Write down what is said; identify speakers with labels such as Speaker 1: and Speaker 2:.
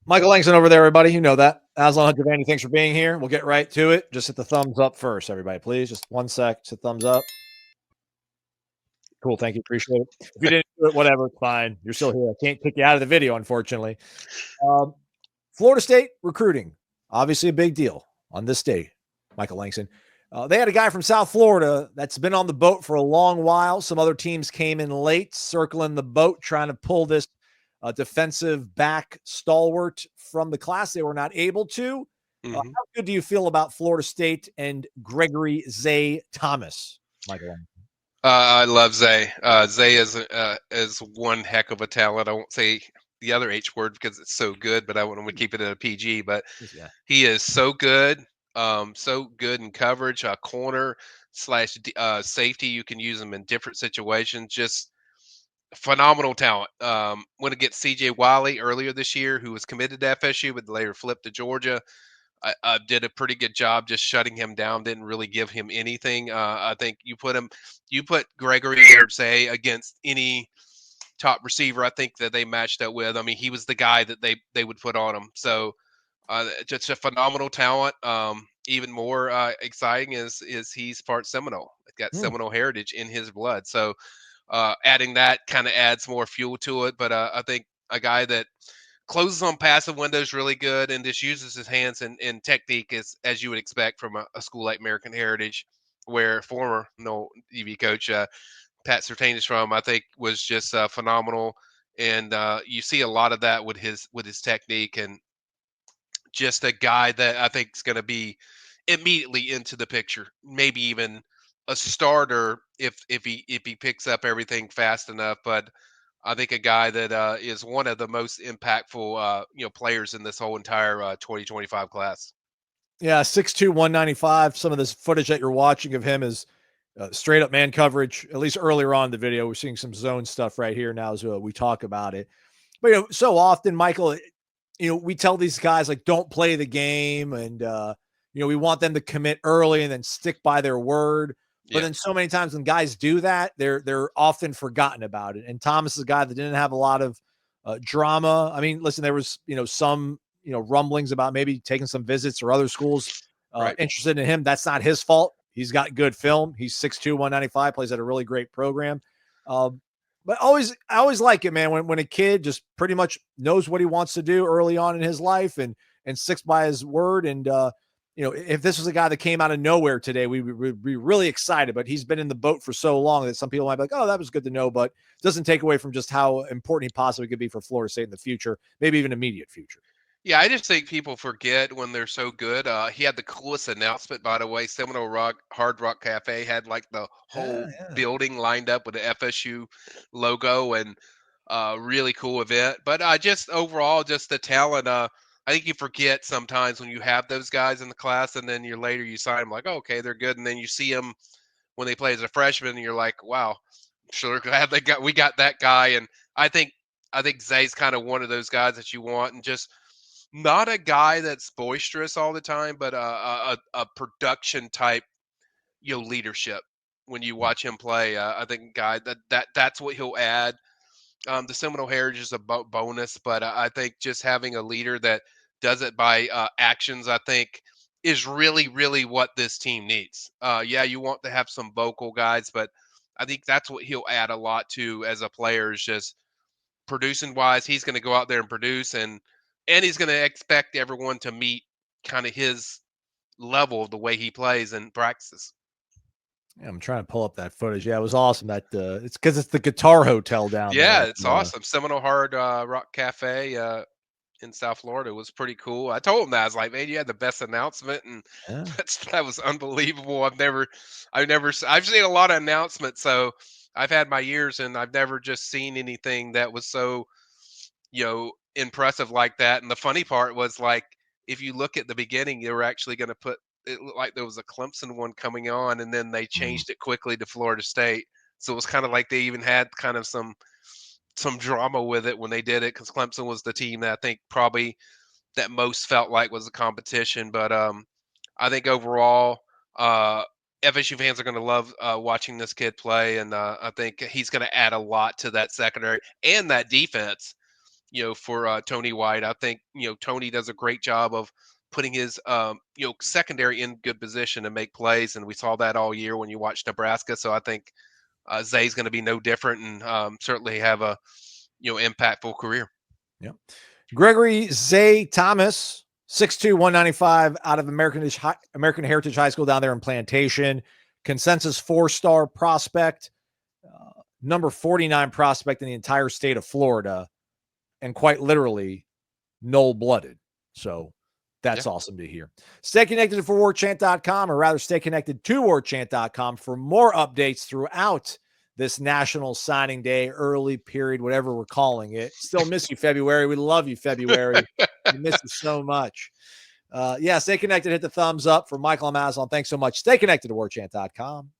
Speaker 1: Michael Langston over there, everybody. You know that. Aslan Javani, thanks for being here. We'll get right to it. Just hit the thumbs up first, everybody, please. Just 1 sec. Just hit thumbs up. Cool. Thank you. Appreciate it. If you didn't do it, whatever, it's fine. You're still here. I can't kick you out of the video, unfortunately. Florida State recruiting, obviously a big deal on this day, Michael Langston. They had a guy from South Florida that's been on the boat for a long while. Some other teams came in late, circling the boat, trying to pull this defensive back stalwart from the class. They were not able to. How good do you feel about Florida State and Gregory Zay Thomas, Michael?
Speaker 2: I love Zay. Zay is one heck of a talent. I won't say the other H word because it's so good, but I want to keep it at a PG. But he is so good in coverage, corner slash safety. You can use him in different situations. Just phenomenal talent. Went against CJ Wiley earlier this year, who was committed to FSU, but later flipped to Georgia. I did a pretty good job just shutting him down. Didn't really give him anything. I think you put Gregory or Zay against any top receiver. I think that they matched up with. I mean, he was the guy that they would put on him. So just a phenomenal talent. Even more exciting is he's part Seminole. Got Seminole heritage in his blood. So adding that kind of adds more fuel to it. But I think a guy that closes on passive windows really good and just uses his hands and technique as you would expect from a school like American Heritage, where former EV coach Pat Surtain is from. I think was just phenomenal, and you see a lot of that with his technique, and just a guy that I think is going to be immediately into the picture, maybe even a starter if he picks up everything fast enough, but I think a guy that is one of the most impactful, players in this whole entire 2025 class.
Speaker 1: Yeah, 6'2", 195. Some of this footage that you're watching of him is straight up man coverage. At least earlier on in the video, we're seeing some zone stuff right here now as we talk about it. But so often, Michael, we tell these guys like don't play the game, and we want them to commit early and then stick by their word. But then so many times when guys do that, they're often forgotten about it. And Thomas is a guy that didn't have a lot of drama. I mean, listen, there was some rumblings about maybe taking some visits or other schools interested in him. That's not his fault. He's got good film. He's 6'2", 195, plays at a really great program. But I always like it, man, when a kid just pretty much knows what he wants to do early on in his life and sticks by his word. And if this was a guy that came out of nowhere today, we would be really excited. But he's been in the boat for so long that some people might be like, oh, that was good to know. But it doesn't take away from just how important he possibly could be for Florida State in the future, maybe even immediate future.
Speaker 2: Yeah, I just think people forget when they're so good. He had the coolest announcement, by the way. Seminole Hard Rock Cafe had like the whole building lined up with the FSU logo, and really cool event. But just overall, just the talent. I think you forget sometimes when you have those guys in the class, and then later you sign them like, oh, okay, they're good, and then you see them when they play as a freshman, and you're like, wow, sure glad we got that guy. And I think Zay's kind of one of those guys that you want, and just not a guy that's boisterous all the time, but a production type, leadership. When you watch him play, I think guy that's what he'll add. The Seminole Heritage is a bonus, but I think just having a leader that does it by actions, I think, is really, really what this team needs. Yeah, you want to have some vocal guys, but I think that's what he'll add a lot to as a player is just producing wise. He's going to go out there and produce, and he's going to expect everyone to meet kind of his level of the way he plays and practices.
Speaker 1: Yeah, I'm trying to pull up that footage. Yeah, it was awesome. That it's because it's the Guitar Hotel down there.
Speaker 2: Yeah, it's awesome. Seminole Hard Rock Cafe in South Florida was pretty cool. I told him that I was like, man, you had the best announcement, and that was unbelievable. I've seen a lot of announcements, so I've had my years, and I've never just seen anything that was so impressive like that. And the funny part was, like, if you look at the beginning, they were actually going to put it looked like there was a Clemson one coming on, and then they changed it quickly to Florida State. So it was kind of like they even had kind of some drama with it when they did it, because Clemson was the team that I think probably that most felt like was the competition. But I think overall, FSU fans are going to love watching this kid play, and I think he's going to add a lot to that secondary and that defense. for Tony White. I think Tony does a great job of putting his secondary in good position to make plays, and we saw that all year when you watch Nebraska. So I think Zay's going to be no different, and certainly have a impactful career.
Speaker 1: Yeah, Gregory Zay Thomas, 6'2", 195, out of American Heritage High School down there in Plantation. Consensus 4-star prospect, number 49 prospect in the entire state of Florida, and quite literally Nole-blooded. So that's awesome to hear. Stay connected for warchant.com, or rather stay connected to warchant.com for more updates throughout this National Signing Day, early period, whatever we're calling it. Still miss you, February. We love you, February. We miss you so much. Stay connected. Hit the thumbs up. For Michael Amazon, thanks so much. Stay connected to warchant.com.